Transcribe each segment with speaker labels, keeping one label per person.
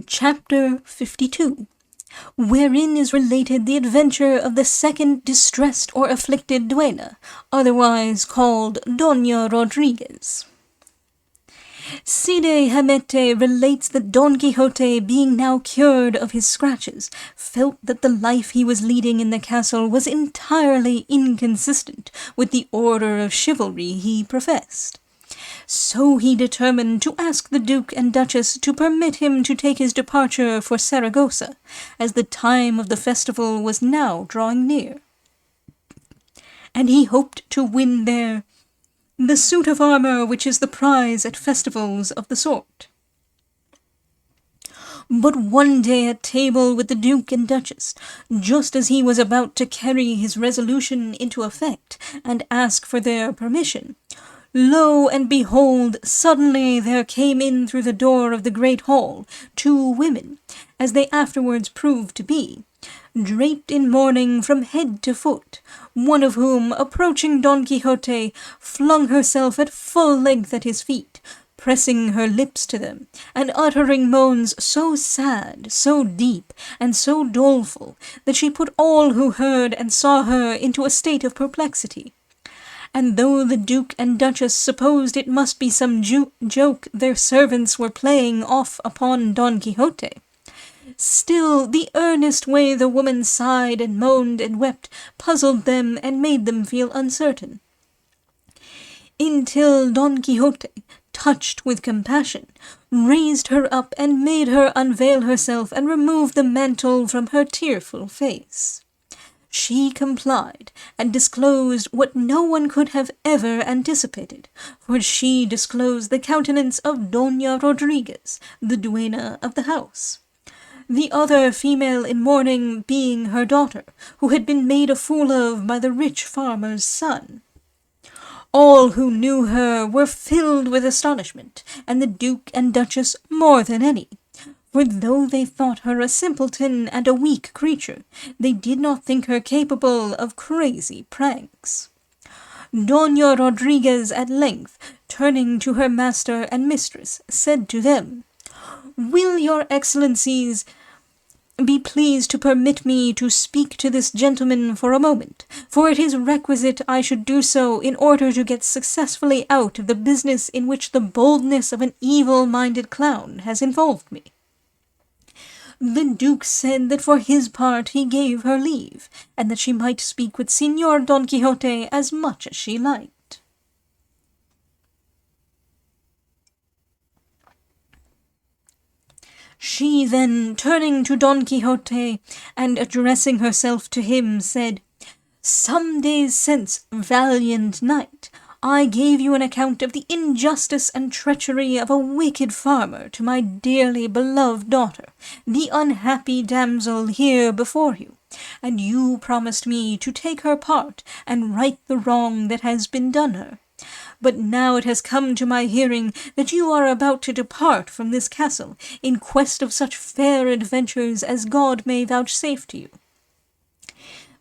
Speaker 1: Chapter 52, wherein is related the adventure of the second distressed or afflicted duenna, otherwise called Doña Rodriguez. Cide Hamete relates that Don Quixote, being now cured of his scratches, felt that the life he was leading in the castle was entirely inconsistent with the order of chivalry he professed. So he determined to ask the Duke and Duchess to permit him to take his departure for Saragossa, as the time of the festival was now drawing near. And he hoped to win there the suit of armor which is the prize at festivals of the sort. But one day at table with the Duke and Duchess, just as he was about to carry his resolution into effect and ask for their permission, lo and behold, suddenly there came in through the door of the great hall 2 women, as they afterwards proved to be, draped in mourning from head to foot, one of whom, approaching Don Quixote, flung herself at full length at his feet, pressing her lips to them, and uttering moans so sad, so deep, and so doleful, that she put all who heard and saw her into a state of perplexity. And though the Duke and Duchess supposed it must be some joke their servants were playing off upon Don Quixote, still the earnest way the woman sighed and moaned and wept puzzled them and made them feel uncertain. Until Don Quixote, touched with compassion, raised her up and made her unveil herself and remove the mantle from her tearful face. She complied, and disclosed what no one could have ever anticipated, for she disclosed the countenance of Doña Rodriguez, the duenna of the house. The other female in mourning being her daughter, who had been made a fool of by the rich farmer's son. All who knew her were filled with astonishment, and the Duke and Duchess more than any. For though they thought her a simpleton and a weak creature, they did not think her capable of crazy pranks. Doña Rodriguez at length, turning to her master and mistress, said to them, "Will your excellencies be pleased to permit me to speak to this gentleman for a moment, for it is requisite I should do so in order to get successfully out of the business in which the boldness of an evil-minded clown has involved me." The Duke said that for his part he gave her leave, and that she might speak with Señor Don Quixote as much as she liked. She then, turning to Don Quixote, and addressing herself to him, said, "Some days since, valiant knight, I gave you an account of the injustice and treachery of a wicked farmer to my dearly beloved daughter, the unhappy damsel here before you, and you promised me to take her part and right the wrong that has been done her. But now it has come to my hearing that you are about to depart from this castle in quest of such fair adventures as God may vouchsafe to you.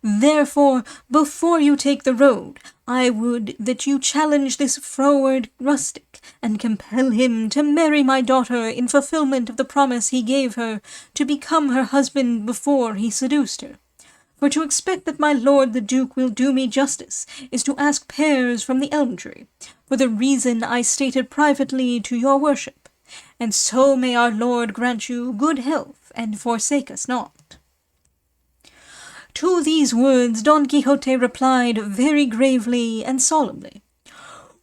Speaker 1: Therefore, before you take the road, I would that you challenge this froward rustic, and compel him to marry my daughter in fulfilment of the promise he gave her to become her husband before he seduced her. For to expect that my lord the Duke will do me justice is to ask pears from the elm tree, for the reason I stated privately to your worship. And so may our Lord grant you good health, and forsake us not." To these words Don Quixote replied very gravely and solemnly,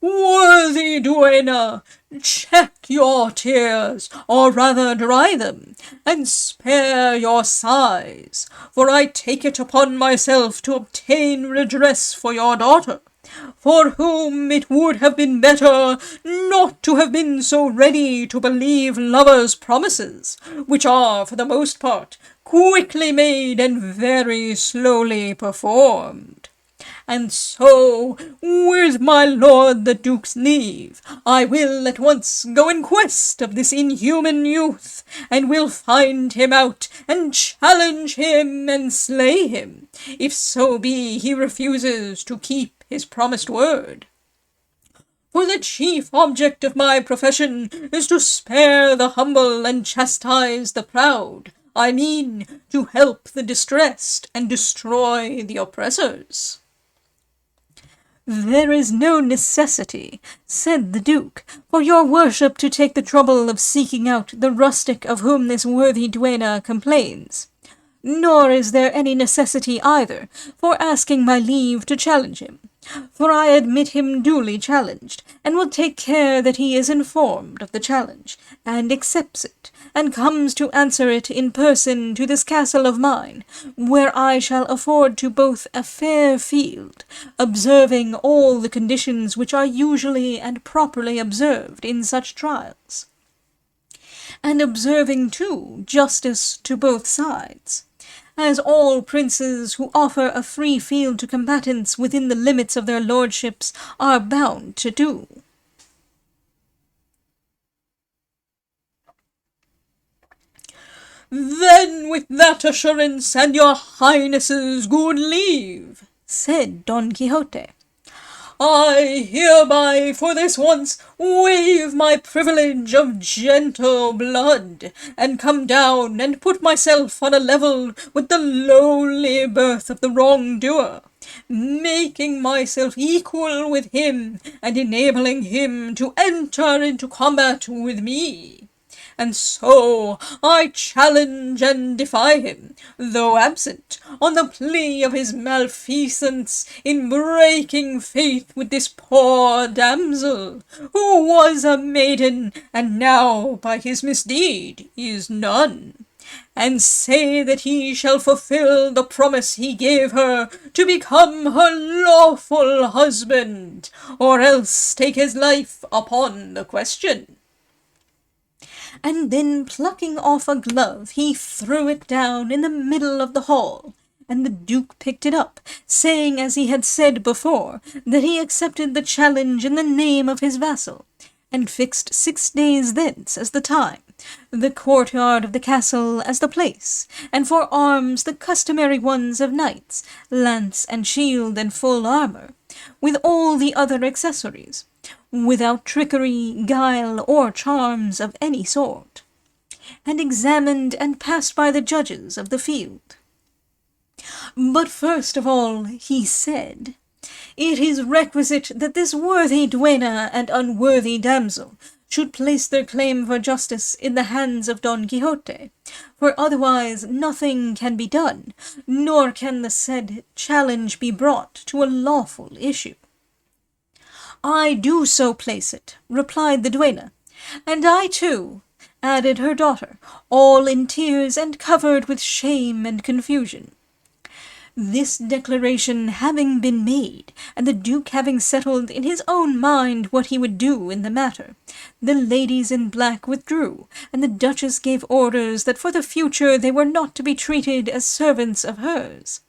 Speaker 1: "Worthy duenna, check your tears, or rather dry them, and spare your sighs, for I take it upon myself to obtain redress for your daughter, for whom it would have been better not to have been so ready to believe lovers' promises, which are, for the most part, quickly made and very slowly performed. And so, with my lord the Duke's leave, I will at once go in quest of this inhuman youth, and will find him out, and challenge him and slay him, if so be he refuses to keep his promised word. For the chief object of my profession is to spare the humble and chastise the proud. I mean, to help the distressed and destroy the oppressors." "There is no necessity," said the Duke, "for your worship to take the trouble of seeking out the rustic of whom this worthy duenna complains. Nor is there any necessity either for asking my leave to challenge him, for I admit him duly challenged, and will take care that he is informed of the challenge, and accepts it, and comes to answer it in person to this castle of mine, where I shall afford to both a fair field, observing all the conditions which are usually and properly observed in such trials, and observing, too, justice to both sides, as all princes who offer a free field to combatants within the limits of their lordships are bound to do." "Then with that assurance and your highness's good leave," said Don Quixote, "I hereby for this once waive my privilege of gentle blood, and come down and put myself on a level with the lowly birth of the wrongdoer, making myself equal with him, and enabling him to enter into combat with me. And so I challenge and defy him, though absent, on the plea of his malfeasance in breaking faith with this poor damsel, who was a maiden, and now by his misdeed is none, and say that he shall fulfill the promise he gave her to become her lawful husband, or else take his life upon the question." And then plucking off a glove, he threw it down in the middle of the hall, and the Duke picked it up, saying, as he had said before, that he accepted the challenge in the name of his vassal, and fixed 6 days thence as the time, the courtyard of the castle as the place, and for arms the customary ones of knights, lance and shield and full armour, with all the other accessories, without trickery, guile, or charms of any sort, and examined and passed by the judges of the field. But first of all, he said, it is requisite that this worthy duenna and unworthy damsel should place their claim for justice in the hands of Don Quixote, for otherwise nothing can be done, nor can the said challenge be brought to a lawful issue. "I do so place it," replied the duenna. "And I too," added her daughter, all in tears and covered with shame and confusion. This declaration having been made, and the Duke having settled in his own mind what he would do in the matter, the ladies in black withdrew, and the Duchess gave orders that for the future they were not to be treated as servants of hers,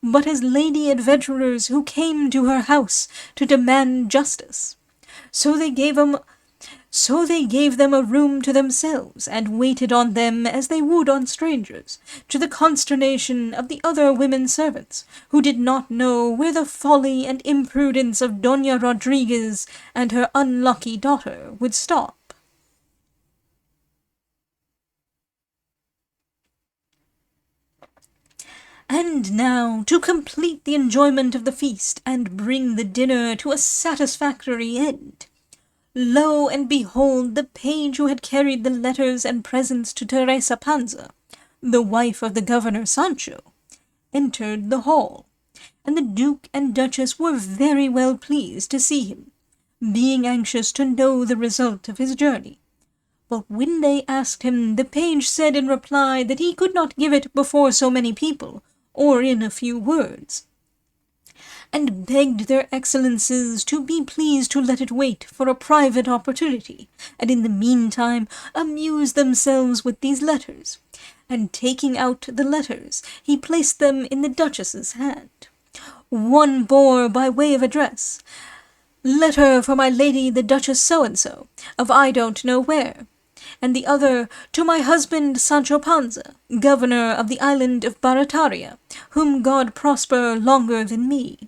Speaker 1: but as lady adventurers who came to her house to demand justice. So they gave them a room to themselves, and waited on them as they would on strangers, to the consternation of the other women servants, who did not know where the folly and imprudence of Doña Rodriguez and her unlucky daughter would stop. And now, to complete the enjoyment of the feast, and bring the dinner to a satisfactory end, lo and behold the page who had carried the letters and presents to Teresa Panza, the wife of the governor Sancho, entered the hall, and the Duke and Duchess were very well pleased to see him, being anxious to know the result of his journey. But when they asked him, the page said in reply that he could not give it before so many people, or in a few words, and begged their excellencies to be pleased to let it wait for a private opportunity, and in the meantime amuse themselves with these letters. And taking out the letters, he placed them in the Duchess's hand. One bore by way of address, "Letter for my lady the Duchess so-and-so, of I don't know where," and the other, "To my husband Sancho Panza, governor of the island of Barataria, whom God prosper longer than me."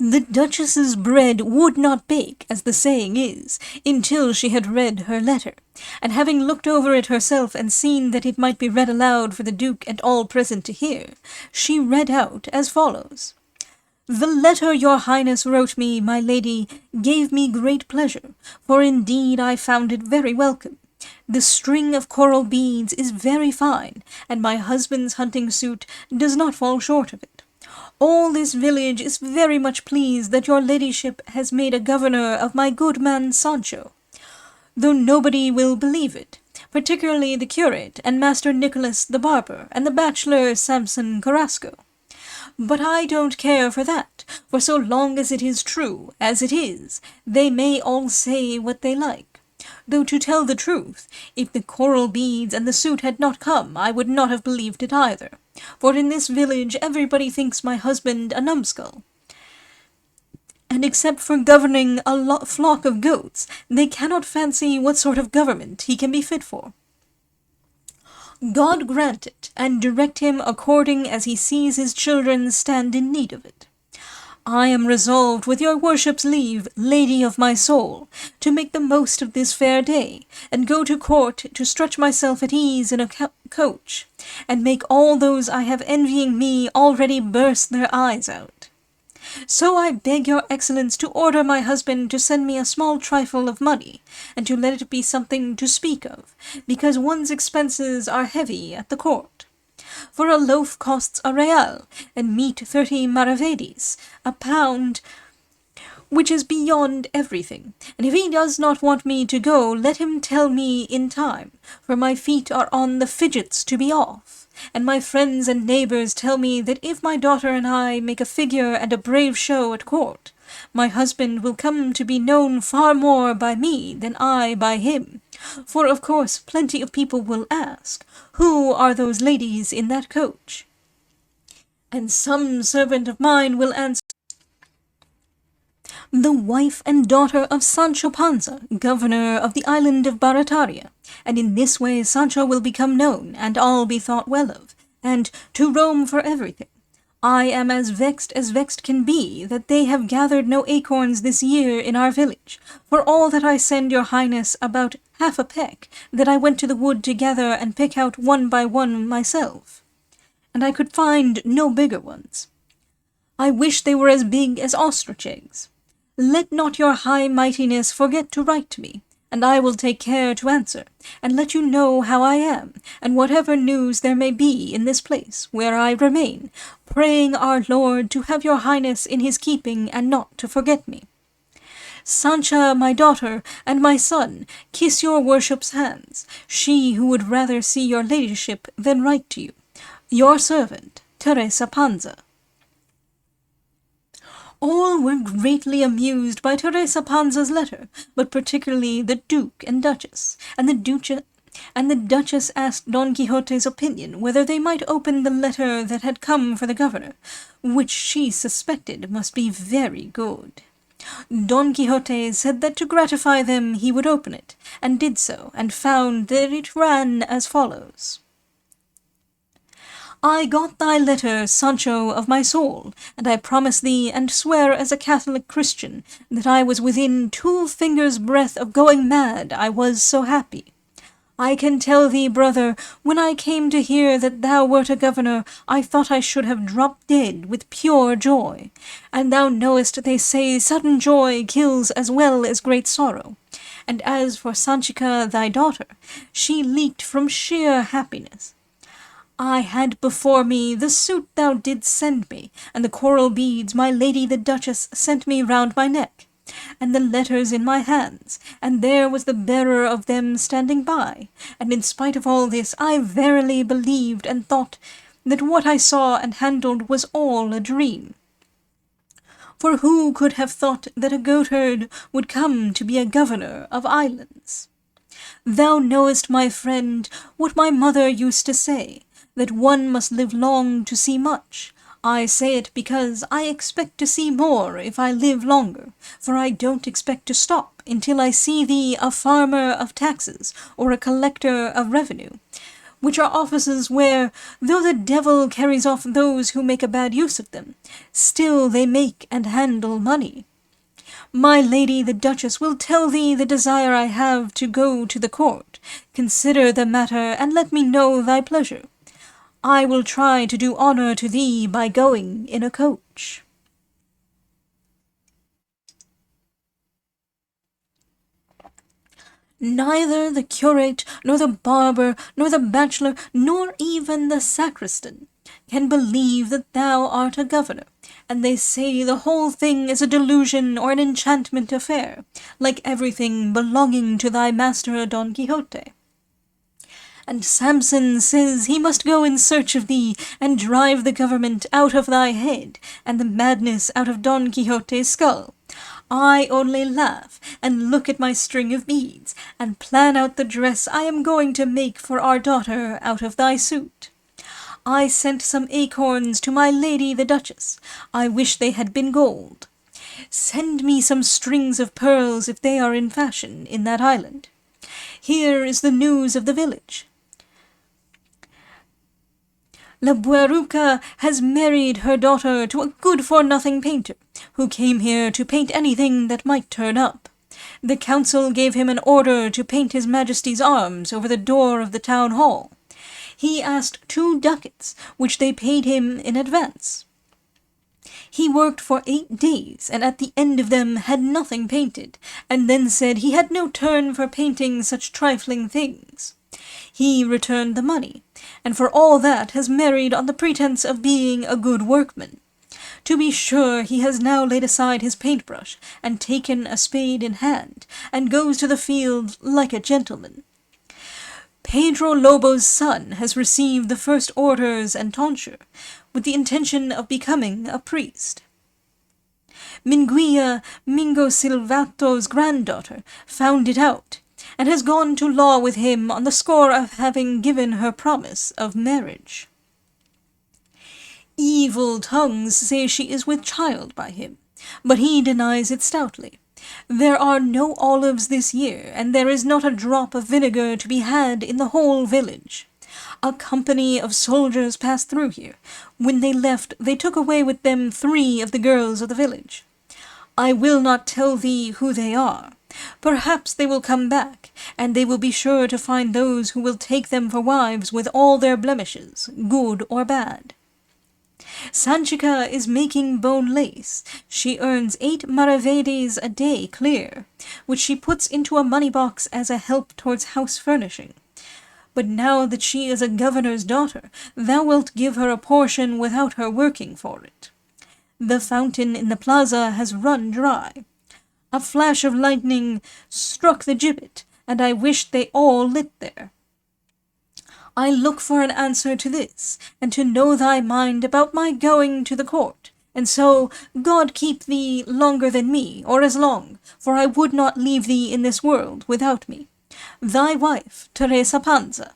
Speaker 1: The Duchess's bread would not bake, as the saying is, until she had read her letter, and having looked over it herself and seen that it might be read aloud for the Duke and all present to hear, she read out as follows. The letter your Highness wrote me, my lady, gave me great pleasure, for indeed I found it very welcome. The string of coral beads is very fine, and my husband's hunting suit does not fall short of it. All this village is very much pleased that your ladyship has made a governor of my good man Sancho, though nobody will believe it, particularly the curate and Master Nicholas the barber and the bachelor Samson Carrasco. But I don't care for that, for so long as it is true, as it is, they may all say what they like. Though to tell the truth, if the coral beads and the suit had not come, I would not have believed it either, for in this village everybody thinks my husband a numbskull, and except for governing a flock of goats, they cannot fancy what sort of government he can be fit for. God grant it, and direct him according as he sees his children stand in need of it. I am resolved, with your worship's leave, lady of my soul, to make the most of this fair day, and go to court to stretch myself at ease in a coach, and make all those I have envying me already burst their eyes out. So I beg your excellence to order my husband to send me a small trifle of money, and to let it be something to speak of, because one's expenses are heavy at the court. For a loaf costs a real, and meat 30 maravedis, a pound, which is beyond everything, and if he does not want me to go, let him tell me in time, for my feet are on the fidgets to be off, and my friends and neighbours tell me that if my daughter and I make a figure and a brave show at court, my husband will come to be known far more by me than I by him, for of course plenty of people will ask, who are those ladies in that coach? And some servant of mine will answer, the wife and daughter of Sancho Panza, governor of the island of Barataria, and in this way Sancho will become known, and all be thought well of, and to Rome for everything. I am as vexed can be that they have gathered no acorns this year in our village, for all that I send your highness about half a peck that I went to the wood to gather and pick out one by one myself, and I could find no bigger ones. I wish they were as big as ostrich eggs. Let not your high mightiness forget to write to me, and I will take care to answer, and let you know how I am, and whatever news there may be in this place where I remain, praying our Lord to have your highness in his keeping, and not to forget me. Sancha, my daughter, and my son, kiss your worship's hands, she who would rather see your ladyship than write to you. Your servant, Teresa Panza. All were greatly amused by Teresa Panza's letter, but particularly the Duke and Duchess, and the Duchess asked Don Quixote's opinion whether they might open the letter that had come for the governor, which she suspected must be very good. Don Quixote said that to gratify them he would open it, and did so, and found that it ran as follows. I got thy letter, Sancho of my soul, and I promise thee and swear as a Catholic Christian that I was within 2 fingers' breadth of going mad, I was so happy. I can tell thee, brother, when I came to hear that thou wert a governor, I thought I should have dropped dead with pure joy. And thou knowest they say sudden joy kills as well as great sorrow. And as for Sanchica thy daughter, she leaped from sheer happiness. I had before me the suit thou didst send me, and the coral beads my lady the Duchess sent me round my neck, and the letters in my hands, and there was the bearer of them standing by, and in spite of all this I verily believed and thought that what I saw and handled was all a dream. For who could have thought that a goatherd would come to be a governor of islands? Thou knowest, my friend, what my mother used to say, that one must live long to see much. I say it because I expect to see more if I live longer, for I don't expect to stop until I see thee a farmer of taxes or a collector of revenue, which are offices where, though the devil carries off those who make a bad use of them, still they make and handle money. My lady the Duchess will tell thee the desire I have to go to the court. Consider the matter, and let me know thy pleasure. I will try to do honour to thee by going in a coach. Neither the curate, nor the barber, nor the bachelor, nor even the sacristan can believe that thou art a governor, and they say the whole thing is a delusion or an enchantment affair, like everything belonging to thy master Don Quixote. And Samson says he must go in search of thee, and drive the government out of thy head, and the madness out of Don Quixote's skull. I only laugh, and look at my string of beads, and plan out the dress I am going to make for our daughter out of thy suit. I sent some acorns to my lady the Duchess. I wish they had been gold. Send me some strings of pearls if they are in fashion in that island. Here is the news of the village. La Bueruca has married her daughter to a good-for-nothing painter, who came here to paint anything that might turn up. The council gave him an order to paint His Majesty's arms over the door of the town hall. He asked 2 ducats, which they paid him in advance. He worked for 8 days, and at the end of them had nothing painted, and then said he had no turn for painting such trifling things. He returned the money, and for all that has married on the pretence of being a good workman. To be sure, he has now laid aside his paintbrush, and taken a spade in hand, and goes to the field like a gentleman. Pedro Lobo's son has received the first orders and tonsure, with the intention of becoming a priest. Minguilla, Mingo Silvato's granddaughter, found it out, and has gone to law with him on the score of having given her promise of marriage. Evil tongues say she is with child by him, but he denies it stoutly. There are no olives this year, and there is not a drop of vinegar to be had in the whole village. A company of soldiers passed through here. When they left, they took away with them 3 of the girls of the village. I will not tell thee who they are. Perhaps they will come back, and they will be sure to find those who will take them for wives with all their blemishes, good or bad. Sanchica is making bone lace. She earns 8 maravedis a day clear, which she puts into a money-box as a help towards house furnishing. But now that she is a governor's daughter, thou wilt give her a portion without her working for it. The fountain in the plaza has run dry. A flash of lightning struck the gibbet, and I wished they all lit there. I look for an answer to this, and to know thy mind about my going to the court, and so God keep thee longer than me, or as long, for I would not leave thee in this world without me. Thy wife, Teresa Panza.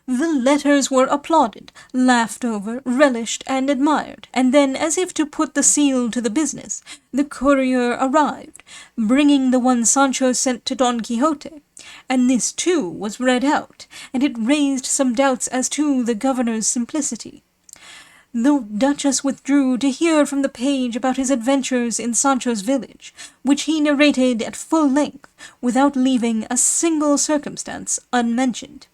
Speaker 1: The letters were applauded, laughed over, relished, and admired, and then, as if to put the seal to the business, the courier arrived, bringing the one Sancho sent to Don Quixote, and this too was read out, and it raised some doubts as to the governor's simplicity. The Duchess withdrew to hear from the page about his adventures in Sancho's village, which he narrated at full length, without leaving a single circumstance unmentioned.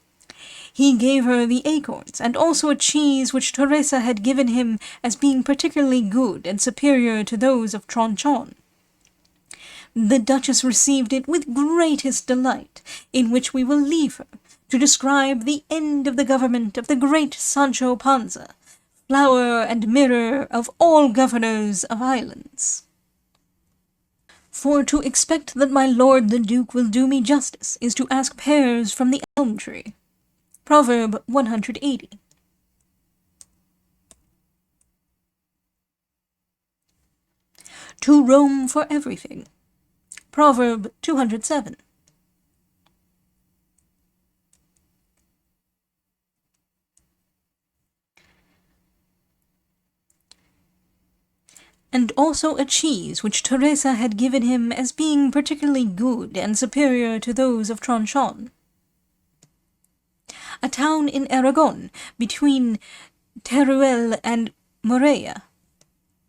Speaker 1: He gave her the acorns, and also a cheese which Teresa had given him as being particularly good and superior to those of Tronchon. The Duchess received it with greatest delight, in which we will leave her, to describe the end of the government of the great Sancho Panza, flower and mirror of all governors of islands. For to expect that my lord the Duke will do me justice is to ask pears from the elm tree. Proverb 180. To roam for everything. Proverb 207. And also a cheese which Teresa had given him as being particularly good and superior to those of Tronchon. a town in Aragon between Teruel and Morea.